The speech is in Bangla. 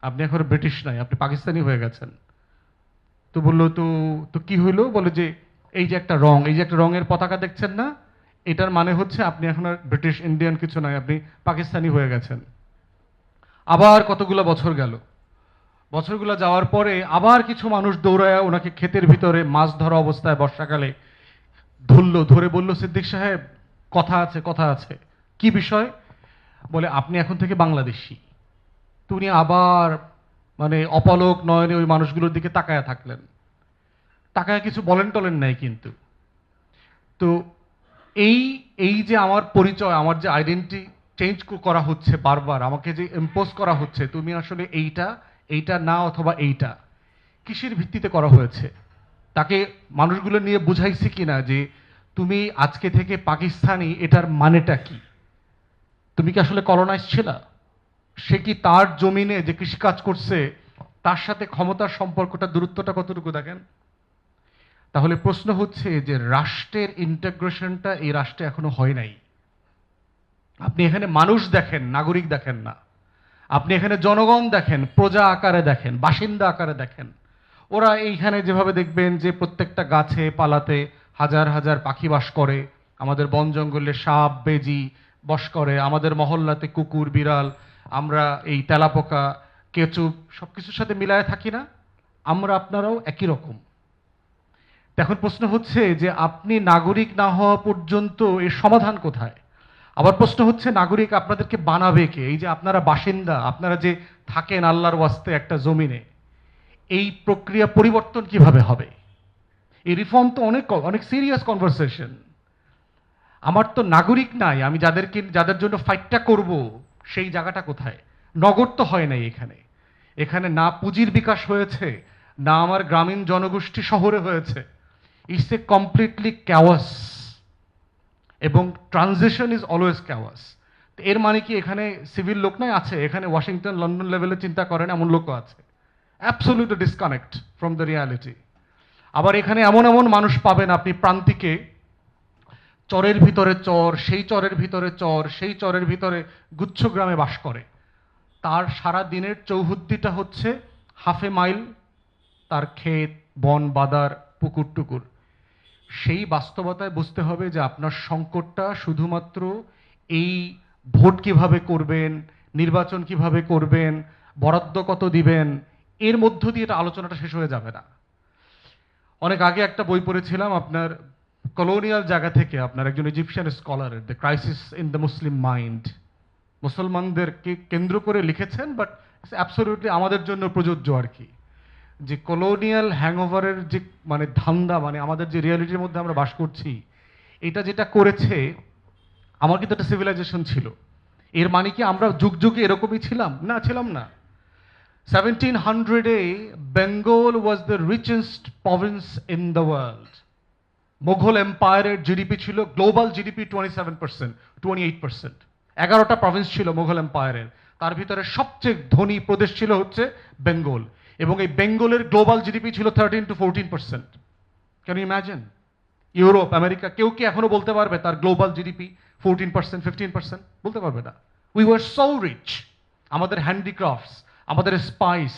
আপনি এখন ব্রিটিশ নাই, আপনি পাকিস্তানি হয়ে গেছেন। তো বললো, তো তো কি হইলো? বলে যে এই যে একটা রং, এই যে একটা রঙের পতাকা দেখছেন না, এটার মানে হচ্ছে আপনি এখন আর ব্রিটিশ ইন্ডিয়ান কিছু নয়, আপনি পাকিস্তানি হয়ে গেছেন। আবার কতগুলো বছর গেল। বছরগুলো যাওয়ার পরে আবার কিছু মানুষ দৌড়ায় ওনাকে ক্ষেতের ভিতরে মাছ ধরা অবস্থায় বর্ষাকালে ধরলো, ধরে বলল, সিদ্দিক সাহেব কথা আছে, কথা আছে। কি বিষয়? বলে আপনি এখন থেকে বাংলাদেশী। তো উনি আবার মানে অপলক নয়নে ওই মানুষগুলোর দিকে তাকায়া থাকলেন, তাকায় কিছু বলেন টলেন নাই কিন্তু। তো এই এই যে আমার পরিচয়, আমার যে আইডেন্টিটি চেঞ্জ করা হচ্ছে বারবার, আমাকে যে ইম্পোজ করা হচ্ছে, তুমি আসলে এইটা, এইটা না, অথবা এইটা, কিসের ভিত্তিতে করা হয়েছে? তাকে মানুষগুলো নিয়ে বুঝাইছি কিনা যে তুমি আজকে থেকে পাকিস্তানি, এটার মানেটা কি? তুমি কি আসলে কলোনাইজ ছিলা? সে কি তার জমিনে যে কৃষিকাজ করছে তার সাথে ক্ষমতার সম্পর্কটা, দূরত্বটা কতটুকু দেখেন? তাহলে প্রশ্ন হচ্ছে যে রাষ্ট্রের ইন্টাগ্রেশনটা এই রাষ্ট্রে এখনো হয় নাই। আপনি এখানে মানুষ দেখেন, নাগরিক দেখেন না। আপনি এখানে জনগণ দেখেন, প্রজা আকারে দেখেন, বাসিন্দা আকারে দেখেন। ওরা এইখানে যেভাবে দেখবেন যে প্রত্যেকটা গাছে পালাতে হাজার হাজার পাখি বাস করে, আমাদের বন জঙ্গলে সাপ বেজি বস করে, আমাদের মহল্লাতে কুকুর বিড়াল, আমরা এই তেলাপোকা কেঁচু সবকিছুর সাথে মিলায় থাকি না? আমরা আপনারাও একই রকম। এখন প্রশ্ন হচ্ছে যে আপনি নাগরিক না হওয়া পর্যন্ত এর সমাধান কোথায়? আবার প্রশ্ন হচ্ছে নাগরিক আপনাদেরকে বানাবে কে? এই যে আপনারা বাসিন্দা, আপনারা যে থাকেন আল্লাহর ওয়াস্তে একটা জমিনে, এই প্রক্রিয়া পরিবর্তন কিভাবে হবে? এই রিফর্ম তো অনেক অনেক সিরিয়াস কনভারসেশন। আমার তো নাগরিক নাই, আমি যাদের জন্য ফাইটটা করব, সেই জায়গাটা কোথায়? নগর তো হয় নাই এখানে। এখানে না পুঁজির বিকাশ হয়েছে, না আমার গ্রামীণ জনগোষ্ঠী শহরে হয়েছে। ইটস এ কমপ্লিটলি ক্যাওয়াস, এবং ট্রানজিশন ইজ অলওয়েজ ক্যাওয়াস। এর মানে কি এখানে সিভিল লোক নাই? আছে। এখানে ওয়াশিংটন লন্ডন লেভেলে চিন্তা করেন এমন লোকও আছে। Absolute disconnect from the reality. আবার এখানে এমন এমন মানুষ পাবেন আপনি প্রান্তিকে, চরের ভিতরে চর, সেই চরের ভিতরে চর, সেই চরের ভিতরে গুচ্ছগ্রামে বাস করে। তার সারা দিনের চৌহদ্দিটা হচ্ছে হাফে মাইল, তার ক্ষেত, বন, বাদার, পুকুর টুকুর। সেই বাস্তবতায় বুঝতে হবে যে আপনার সংকটটা শুধুমাত্র এই ভোট কিভাবে করবেন, নির্বাচন কিভাবে করবেন, বরাদ্দ কত দিবেন, এর মধ্য দিয়ে এটা আলোচনাটা শেষ হয়ে যাবে না। অনেক আগে একটা বই পড়েছিলাম আপনার কলোনিয়াল জায়গা থেকে, আপনার একজন Egyptian scholar, the crisis in the Muslim mind, মুসলমানদেরকে কেন্দ্র করে লিখেছেন, বাট অ্যাবসলিউটলি আমাদের জন্য প্রযোজ্য আর কি। যে কলোনিয়াল হ্যাংওভারের যে মানে ধান্দা, মানে আমাদের যে রিয়ালিটির মধ্যে আমরা বাস করছি, এটা যেটা করেছে, আমার কিন্তু একটা সিভিলাইজেশন ছিল। এর মানে কি আমরা যুগ যুগে এরকমই ছিলাম? না, ছিলাম না। 1700-এ Bengal was the richest province in the world. Mughal এম্পায়ারের জিডিপি ছিল, গ্লোবাল জিডিপি 27%, 28%। 11টা প্রভিন্স ছিল মুঘল এম্পায়ারের, তার ভিতরে সবচেয়ে ধনী প্রদেশ ছিল হচ্ছে বেঙ্গল। এবং এই বেঙ্গলের গ্লোবাল জিডিপি ছিল 13 to 14%। Can you imagine? Europe, America, কেউ কি এখনো বলতে পারবে তার গ্লোবাল জিডিপি 14%, 15%? বলতে পারবে না। We were so rich. আমাদের হ্যান্ডিক্রাফটস, আমাদের স্পাইস,